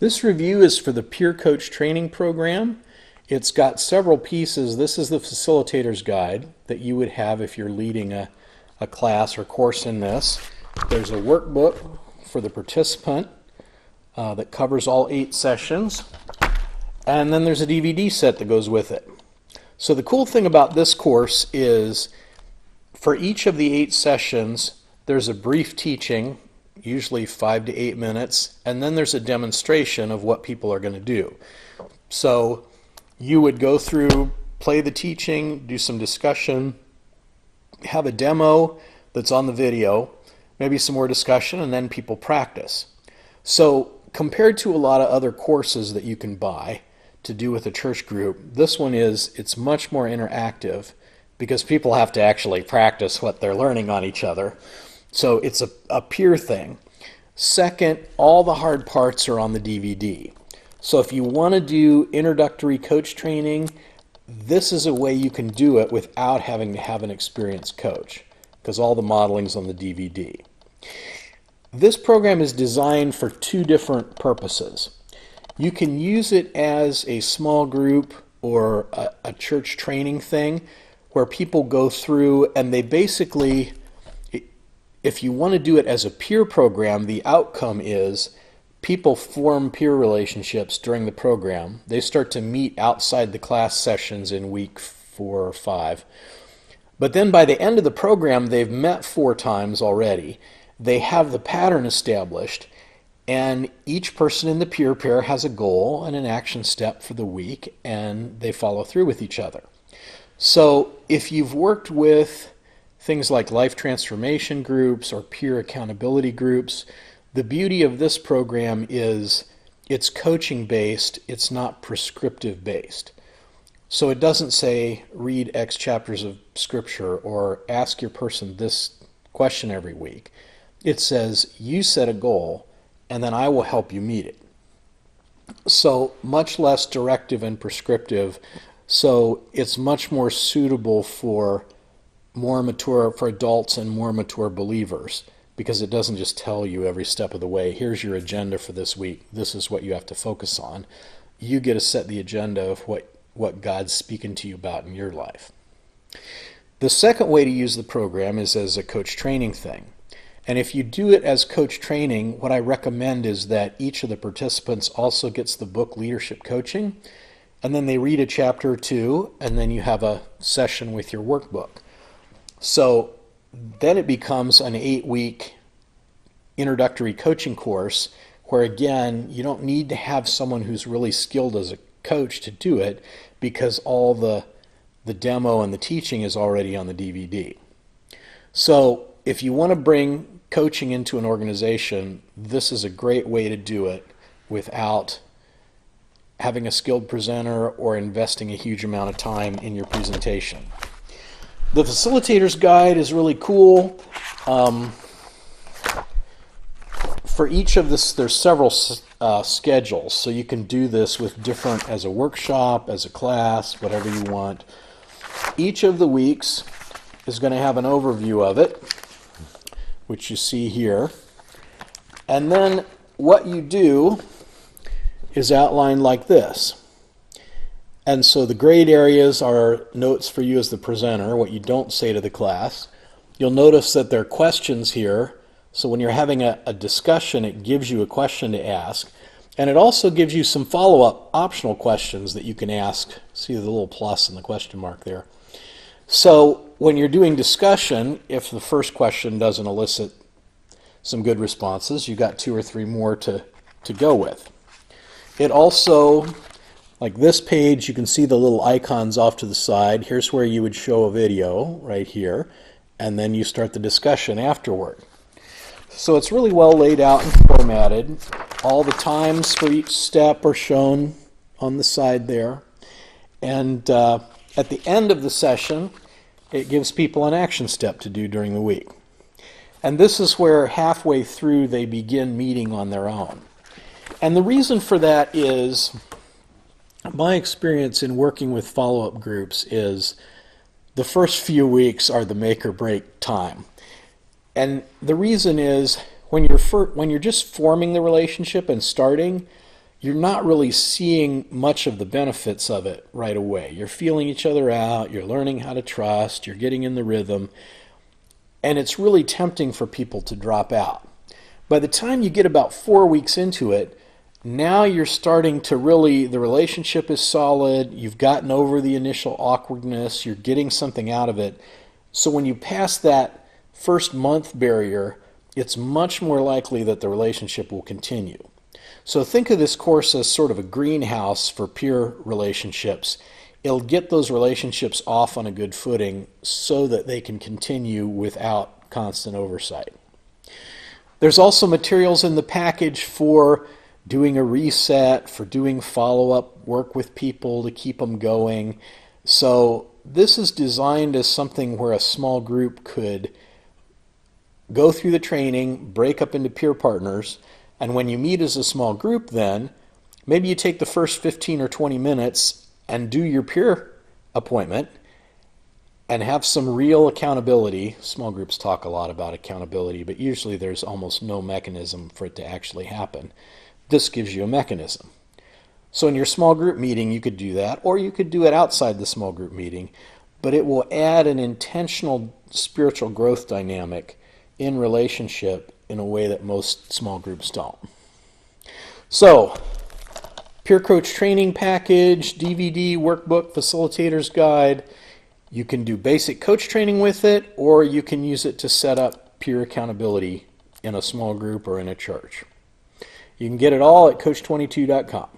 This review is for the Peer Coach Training Program. It's got several pieces. This is the facilitator's guide that you would have if you're leading a class or course in this. There's a workbook for the participant that covers all 8 sessions. And then there's a DVD set that goes with it. So the cool thing about this course is for each of the 8 sessions, there's a brief teaching, usually 5 to 8 minutes, and then there's a demonstration of what people are going to do. So you would go through, play the teaching, do some discussion, have a demo that's on the video, maybe some more discussion, and then people practice. So compared to a lot of other courses that you can buy to do with a church group, this one it's much more interactive because people have to actually practice what they're learning on each other. So it's a peer thing. Second, all the hard parts are on the DVD. So if you want to do introductory coach training, this is a way you can do it without having to have an experienced coach, because all the modeling's on the DVD. This program is designed for 2 different purposes. You can use it as a small group or a church training thing where people go through and they basically, if you want to do it as a peer program, the outcome is people form peer relationships during the program. They start to meet outside the class sessions in week 4 or 5. But then by the end of the program, they've met 4 times already. They have the pattern established, and each person in the peer pair has a goal and an action step for the week, and they follow through with each other. So if you've worked with things like life transformation groups or peer accountability groups, the beauty of this program is it's coaching based, it's not prescriptive based. So it doesn't say read X chapters of scripture or ask your person this question every week. It says you set a goal and then I will help you meet it. So much less directive and prescriptive. So it's much more suitable for adults and more mature believers, because it doesn't just tell you every step of the way, here's your agenda for this week, this is what you have to focus on. You get to set the agenda of what God's speaking to you about in your life. The second way to use the program is as a coach training thing. And if you do it as coach training, what I recommend is that each of the participants also gets the book Leadership Coaching, and then they read a chapter or 2, and then you have a session with your workbook. So then it becomes an 8-week introductory coaching course where, again, you don't need to have someone who's really skilled as a coach to do it, because all the demo and the teaching is already on the DVD. So if you want to bring coaching into an organization, this is a great way to do it without having a skilled presenter or investing a huge amount of time in your presentation. The facilitator's guide is really cool. For each of this, there's several schedules, so you can do this with different, as a workshop, as a class, whatever you want. Each of the weeks is going to have an overview of it, which you see here. And then what you do is outlined like this. And so the grayed areas are notes for you as the presenter, what you don't say to the class. You'll notice that there are questions here. So when you're having a discussion, it gives you a question to ask. And it also gives you some follow-up optional questions that you can ask. See the little plus and the question mark there. So when you're doing discussion, if the first question doesn't elicit some good responses, you've got 2 or 3 more to go with. It also, like this page, you can see the little icons off to the side. Here's where you would show a video right here, and then you start the discussion afterward. So it's really well laid out and formatted. All the times for each step are shown on the side there. And at the end of the session, it gives people an action step to do during the week. And this is where halfway through they begin meeting on their own. And the reason for that is, my experience in working with follow-up groups is the first few weeks are the make or break time. And the reason is when you're just forming the relationship and starting, you're not really seeing much of the benefits of it right away. You're feeling each other out, you're learning how to trust, you're getting in the rhythm, and it's really tempting for people to drop out. By the time you get about 4 weeks into it, now you're starting to really, the relationship is solid, you've gotten over the initial awkwardness, you're getting something out of it. So when you pass that first month barrier, it's much more likely that the relationship will continue. So think of this course as sort of a greenhouse for peer relationships. It'll get those relationships off on a good footing so that they can continue without constant oversight. There's also materials in the package for doing a reset, for doing follow-up work with people to keep them going. So this is designed as something where a small group could go through the training, break up into peer partners, and when you meet as a small group then, maybe you take the first 15 or 20 minutes and do your peer appointment and have some real accountability. Small groups talk a lot about accountability, but usually there's almost no mechanism for it to actually happen. This gives you a mechanism. So in your small group meeting, you could do that, or you could do it outside the small group meeting, but it will add an intentional spiritual growth dynamic in relationship in a way that most small groups don't. So, Peer Coach Training Package, DVD, Workbook, Facilitator's Guide. You can do basic coach training with it, or you can use it to set up peer accountability in a small group or in a church. You can get it all at Coach22.com.